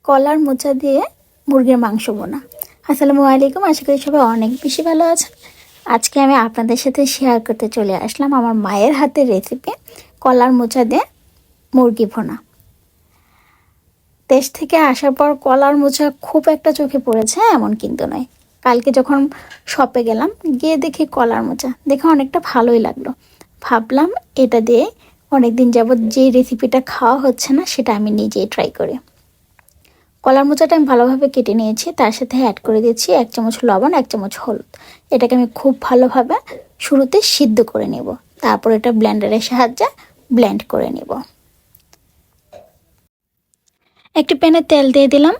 কলার মোচা দিয়ে মুরগির মাংস বোনা। আসসালামু আলাইকুম, আশা করি সবাই অনেক বেশি ভালো আছেন। আজকে আমি আপনাদের সাথে শেয়ার করতে চলে আসলাম আমার মায়ের হাতের রেসিপি কলার মোচা দিয়ে মুরগি ভোনা। দেশ থেকে আসার পর কলার মোচা খুব একটা চোখে পড়েছে এমন কিন্তু নয়। কালকে যখন শপে গেলাম, গিয়ে দেখি কলার মোচা, দেখে অনেকটা ভালোই লাগলো। ভাবলাম এটা দিয়ে অনেকদিন যাবৎ যে রেসিপিটা খাওয়া হচ্ছে না সেটা আমি নিজেই ট্রাই করি। কলার মোচাটা আমি ভালোভাবে কেটে নিয়েছি, তার সাথে অ্যাড করে দিচ্ছি 1 চামচ লবণ, 1 চামচ হলুদ। এটাকে আমি খুব ভালোভাবে শুরুতে সিদ্ধ করে নেব, তারপর এটা ব্লেন্ডারের সাহায্যে ব্লেন্ড করে নেব। একটি প্যানে তেল দিয়ে দিলাম।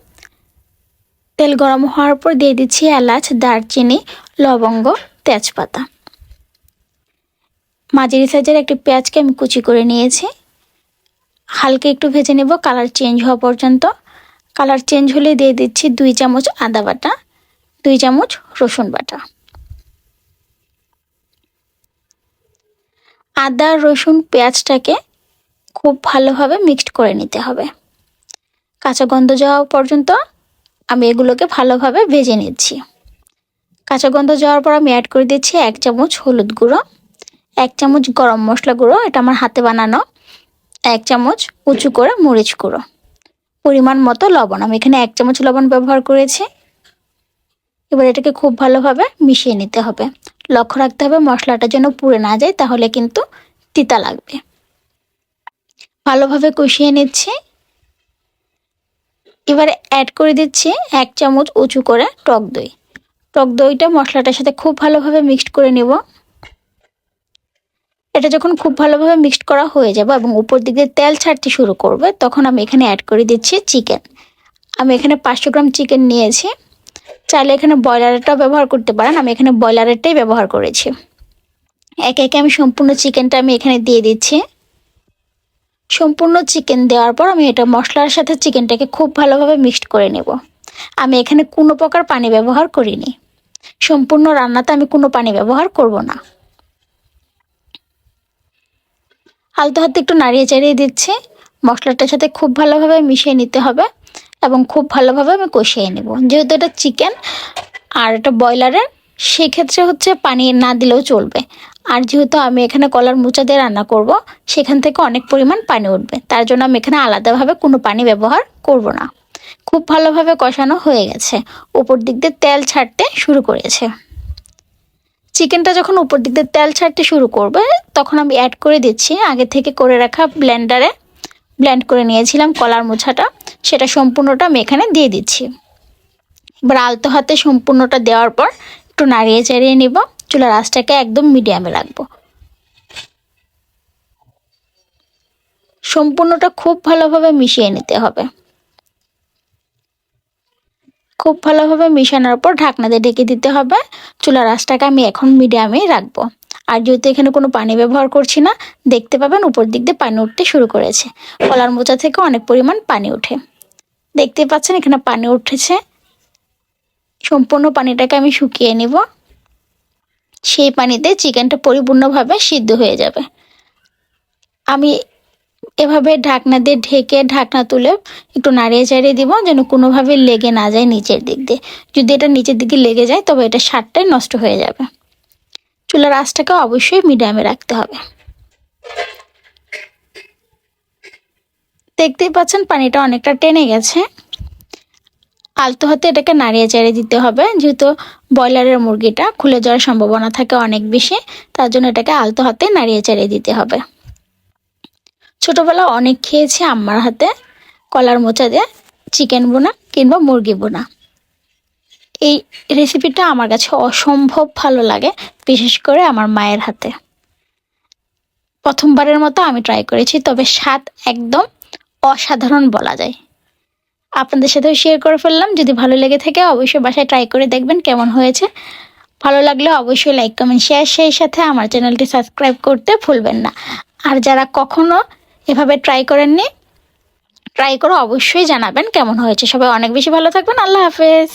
তেল গরম হওয়ার পর দিয়ে দিচ্ছি এলাচ, দারচিনি, লবঙ্গ, তেজপাতা। মাঝারি সাইজের একটি পেঁয়াজকে আমি কুচি করে নিয়েছি। হালকা একটু ভেজে নেব কালার চেঞ্জ হওয়া পর্যন্ত। কালার চেঞ্জ হলে দিয়ে দিচ্ছি 2 চামচ আদা বাটা, 2 চামচ রসুন বাটা। আদা, রসুন, পেঁয়াজটাকে খুব ভালোভাবে মিক্সড করে নিতে হবে। কাঁচা গন্ধ যাওয়া পর্যন্ত আমি এগুলোকে ভালোভাবে ভেজে নিচ্ছি। কাঁচা গন্ধ যাওয়ার পর আমি অ্যাড করে দিচ্ছি 1 চামচ হলুদ গুঁড়ো, 1 চামচ গরম মশলা গুঁড়ো, এটা আমার হাতে বানানো, 1 চামচ উঁচু করে মরিচ গুঁড়ো, পরিমাণ মতো লবণ। আমি এখানে 1 চামচ লবণ ব্যবহার করেছি। এবার এটাকে খুব ভালোভাবে মিশিয়ে নিতে হবে। লক্ষ্য রাখতে হবে মশলাটা যেন পুড়ে না যায়, তাহলে কিন্তু তিতা লাগবে। ভালোভাবে কষিয়ে নিচ্ছি। এবারে অ্যাড করে দিচ্ছি 1 চামচ উঁচু করে টক দই। টক দইটা মশলাটার সাথে খুব ভালোভাবে মিক্সড করে নেব। এটা যখন খুব ভালোভাবে মিক্সড করা হয়ে যাবে এবং উপর দিকে তেল ছাড়তে শুরু করবে, তখন আমি এখানে অ্যাড করে দিচ্ছি চিকেন। আমি এখানে 500 গ্রাম চিকেন নিয়েছি। চাইলে এখানে ব্রয়লারেরটাও ব্যবহার করতে পারেন, আমি এখানে ব্রয়লারেরটাই ব্যবহার করেছি। একে একে আমি সম্পূর্ণ চিকেনটা আমি এখানে দিয়ে দিচ্ছি। সম্পূর্ণ চিকেন দেওয়ার পর আমি এটা মশলার সাথে চিকেনটাকে খুব ভালোভাবে মিক্সড করে নেব। আমি এখানে কোনো প্রকার পানি ব্যবহার করিনি। সম্পূর্ণ রান্নাতে আমি কোনো পানি ব্যবহার করব না। আলতো হাতে একটু নাড়িয়ে চাড়িয়ে দিচ্ছি। মশলাটার সাথে খুব ভালোভাবে মিশিয়ে নিতে হবে এবং খুব ভালোভাবে আমি কষিয়ে নেব। যেহেতু এটা চিকেন আর এটা ব্রয়লারের, সেক্ষেত্রে হচ্ছে পানি না দিলেও চলবে। আর যেহেতু আমি এখানে কলার মোচা দিয়ে রান্না করব, সেখান থেকে অনেক পরিমাণ পানি উঠবে, তার জন্য আমি এখানে আলাদাভাবে কোনো পানি ব্যবহার করব না। খুব ভালোভাবে কষানো হয়ে গেছে, উপর দিক দিয়ে তেল ছাড়তে শুরু করেছে। চিকেনটা যখন উপর দিক দিয়ে তেল ছাড়তে শুরু করবে, তখন আমি অ্যাড করে দিচ্ছি আগে থেকে করে রাখা ব্লেন্ডারে ব্লেন্ড করে নিয়েছিলাম কলার মোচাটা, সেটা সম্পূর্ণটা আমি এখানে দিয়ে দিচ্ছি। এবার আলতো হাতে সম্পূর্ণটা দেওয়ার পর একটু নাড়িয়ে চাড়িয়ে নিব। চুলার আঁচটাকে একদম মিডিয়ামে রাখবো। সম্পূর্ণটা খুব ভালোভাবে মিশিয়ে নিতে হবে। খুব ভালোভাবে মিশানোর পর ঢাকনা দিয়ে ঢেকে দিতে হবে। চুলার আঁচটাকে আমি এখন মিডিয়ামে রাখবো। আর যেহেতু এখানে কোনো পানি ব্যবহার করছি না, দেখতে পাবেন উপর দিক দিয়ে পানি উঠতে শুরু করেছে। কলার মোচা থেকে অনেক পরিমাণ পানি ওঠে, দেখতে পাচ্ছেন এখানে পানি উঠেছে। সম্পূর্ণ পানিটাকে আমি শুকিয়ে নিব। সেই পানিতে চিকেনটা পরিপূর্ণভাবে সিদ্ধ হয়ে যাবে। আমি এভাবে ঢাকনা দিয়ে ঢেকে ঢাকনা তুলে একটু নাড়িয়ে চাড়িয়ে দিব, যেন কোনোভাবে লেগে না যায় নিচের দিক দিয়ে। যদি এটা নিচের দিকে লেগে যায় তবে এটা স্বাদটাই নষ্ট হয়ে যাবে। চুলার আঁচটাকে অবশ্যই মিডিয়ামে রাখতে হবে। দেখতেই পাচ্ছেন পানিটা অনেকটা টেনে গেছে। আলতো হাতে এটাকে নাড়িয়ে চাড়িয়ে দিতে হবে, যেহেতু ব্রয়লারের মুরগিটা খুলে যাওয়ার সম্ভাবনা থাকে অনেক বেশি, তার জন্য এটাকে আলতো হাতে নাড়িয়ে চাড়িয়ে দিতে হবে। ছোটবেলা অনেক খেয়েছি আম্মার হাতে কলার মোচা দিয়ে চিকেন বোনা কিংবা মুরগি বোনা। এই রেসিপিটা আমার কাছে অসম্ভব ভালো লাগে, বিশেষ করে আমার মায়ের হাতে। প্রথমবারের মতো আমি ট্রাই করেছি, তবে স্বাদ একদম অসাধারণ বলা যায়। আপনাদের সাথেও শেয়ার করে ফেললাম। যদি ভালো লেগে থাকে অবশ্যই বাসায় ট্রাই করে দেখবেন কেমন হয়েছে। ভালো লাগলে অবশ্যই লাইক, কমেন্ট, শেয়ার, সেই সাথে আমার চ্যানেলটি সাবস্ক্রাইব করতে ভুলবেন না। আর যারা কখনো এভাবে ট্রাই করেননি, ট্রাই করে অবশ্যই জানাবেন কেমন হয়েছে। সবাই অনেক বেশি ভালো থাকবেন। আল্লাহ হাফেজ।